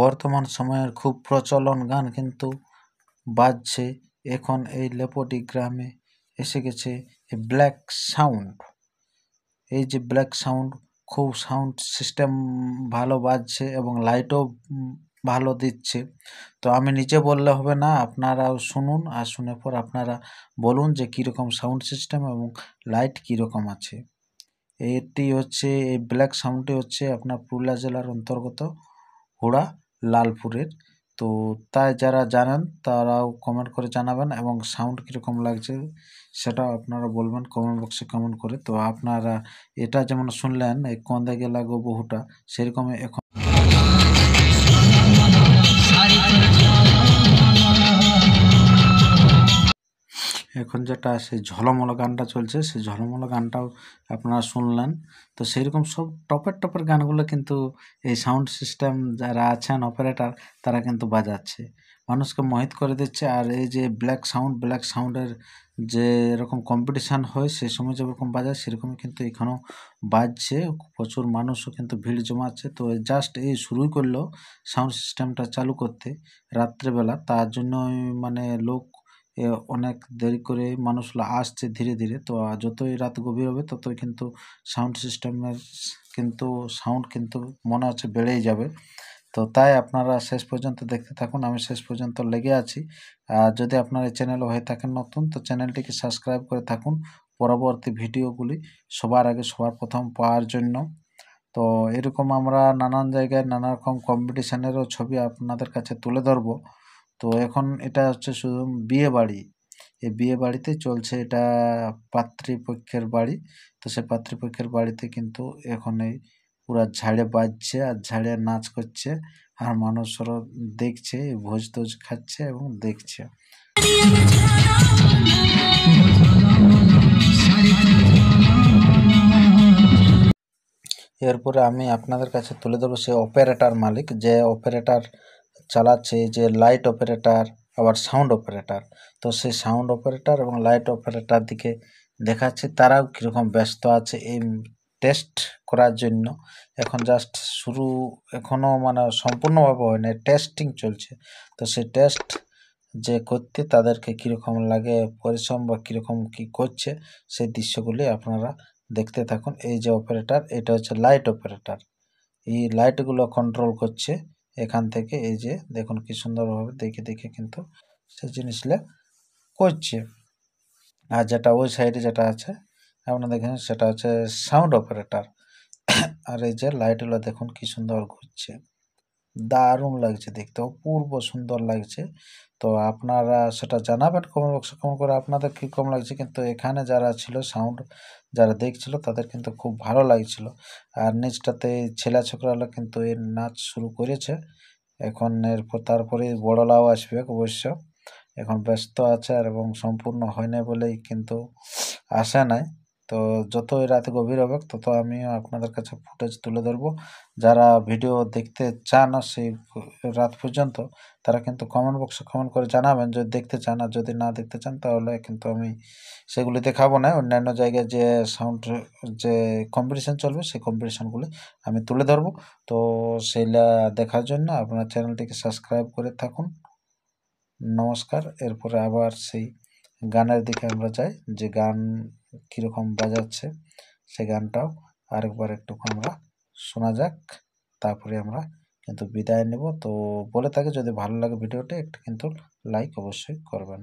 বর্তমান সময়ের খুব প্রচলন গান কিন্তু বাজছে এখন এই লেপোটি গ্রামে এসে গেছে এই ব্ল্যাক সাউন্ড। এই যে ব্ল্যাক সাউন্ড খুব সাউন্ড সিস্টেম ভালো বাজছে এবং লাইটও ভালো দিচ্ছে। তো আমি নিজে বললে হবে না, আপনারাও শুনুন আর শুনে পর আপনারা বলুন যে কীরকম সাউন্ড সিস্টেম এবং লাইট কীরকম আছে। এটি হচ্ছে এই ব্ল্যাক সাউন্ডটি হচ্ছে আপনার পুরুলিয়া জেলার অন্তর্গত হুড়া লালপুরের। তো তাই যারা জানেন তারাও কমেন্ট করে জানাবেন এবং সাউন্ড কীরকম লাগছে সেটাও আপনারা বলবেন কমেন্ট বক্সে কমেন্ট করে। তো আপনারা এটা যেমন শুনলেন এই কন্দে গেলা গো বহুটা, সেরকমই এখন এখন যেটা সেই ঝলমল গানটা চলছে, সেই ঝলমল গানটাও আপনারা শুনলেন। তো সেইরকম সব টপের গানগুলো কিন্তু এই সাউন্ড সিস্টেম যারা আছেন অপারেটর তারা কিন্তু বাজাচ্ছে, মানুষকে মোহিত করে দিচ্ছে। আর এই যে ব্ল্যাক সাউন্ডের যে এরকম কম্পিটিশান হয় সেই সময় যেরকম বাজায় সেরকমই কিন্তু এখানেও বাজছে, প্রচুর মানুষও কিন্তু ভিড় জমাচ্ছে। তো জাস্ট এই শুরুই করলো সাউন্ড সিস্টেমটা চালু করতে রাত্রেবেলা, তার জন্যই মানে লোক অনেক দেরি করে মানুষগুলো আসছে ধীরে ধীরে। তো যতই রাত গভীর হবে ততই কিন্তু সাউন্ড সিস্টেমের কিন্তু সাউন্ড কিন্তু মনে হচ্ছে বেড়েই যাবে। তো তাই আপনারা শেষ পর্যন্ত দেখতে থাকুন, আমি শেষ পর্যন্ত লেগে আছি। আর যদি আপনার এই চ্যানেলে হয়ে থাকেন নতুন, তো চ্যানেলটিকে সাবস্ক্রাইব করে থাকুন পরবর্তী ভিডিওগুলি সবার আগে সবার প্রথম পাওয়ার জন্য। তো এরকম আমরা নানান জায়গায় নানা রকম কম্পিটিশানেরও ছবি আপনাদের কাছে তুলে ধরবো। তো এখন এটা হচ্ছে শুধু বিয়ে বাড়ি, এই বিয়ে বাড়িতে চলছে, এটা পাত্রীপক্ষের বাড়ি। তো সে পাত্রীপক্ষের বাড়িতে কিন্তু এখন এই পুরা ঝাড়ে বাজছে আর ঝাড়ে নাচ করছে আর মানুষরা দেখছে, ভোজ টোজ খাচ্ছে এবং দেখছে। এরপরে আমি আপনাদের কাছে তুলে ধরবো সে অপারেটর মালিক, যে অপারেটর চালাচ্ছে, যে লাইট অপারেটর আবার সাউন্ড অপারেটর। তো সেই সাউন্ড অপারেটর এবং লাইট অপারেটর দিকে দেখাচ্ছে তারাও কীরকম ব্যস্ত আছে এই টেস্ট করার জন্য। এখন জাস্ট শুরু, এখনও মানে সম্পূর্ণভাবে হয়নি, টেস্টিং চলছে। তো সেই টেস্ট যে করতে তাদেরকে কীরকম লাগে পরিশ্রম বা কীরকম কী করছে সেই দৃশ্যগুলি আপনারা দেখতে থাকুন। এই যে অপারেটর, এটা হচ্ছে লাইট অপারেটর, এই লাইটগুলো কন্ট্রোল করছে এখান থেকে। এই যে দেখুন কি সুন্দরভাবে দেখে দেখে কিন্তু সেই জিনিসগুলো করছে। আর যেটা ওই সাইডে যেটা আছে আপনারা দেখেন সেটা হচ্ছে সাউন্ড অপারেটর। আর এই যে লাইটগুলো দেখুন কি সুন্দর ঘুরছে, দারুণ লাগছে দেখতে, অপূর্ব সুন্দর লাগছে। তো আপনারা সেটা জানাবেন কমেন্ট বক্সে কমেন্ট করে আপনাদের কীরকম লাগছে। কিন্তু এখানে যারা ছিল সাউন্ড যারা দেখছিল তাদের কিন্তু খুব ভালো লাগছিল। আর নিচটাতে ছেলে ছোকরারা কিন্তু এর নাচ শুরু করেছে এখন। এরপর তারপরে বড়লাও আসবে অবশ্য, এখন ব্যস্ত আছে আর এবং সম্পূর্ণ হয় না বলেই কিন্তু আসে নাই। তো যতই রাতে গভীর হবে তত আমিও আপনাদের কাছে ফুটেজ তুলে ধরবো। যারা ভিডিও দেখতে চান সেই রাত পর্যন্ত তারা কিন্তু কমেন্ট বক্সে কমেন্ট করে জানাবেন যদি দেখতে চান। আর যদি না দেখতে চান তাহলে কিন্তু আমি সেগুলি দেখাবো না, অন্যান্য জায়গায় যে সাউন্ড যে কম্পিটিশান চলবে সেই কম্পিটিশানগুলি আমি তুলে ধরবো। তো সেইটা দেখার জন্য আপনার চ্যানেলটিকে সাবস্ক্রাইব করে থাকুন। নমস্কার। এরপরে আবার সেই গানের দিকে আমরা যাই, যে গান কীরকম বাজাচ্ছে সেই গানটাও আরেকবার একটু আমরা শোনা যাক, তারপরে আমরা কিন্তু বিদায় নেব। তো বলে থাকি যদি ভালো লাগে ভিডিওটা একটু কিন্তু লাইক অবশ্যই করবেন।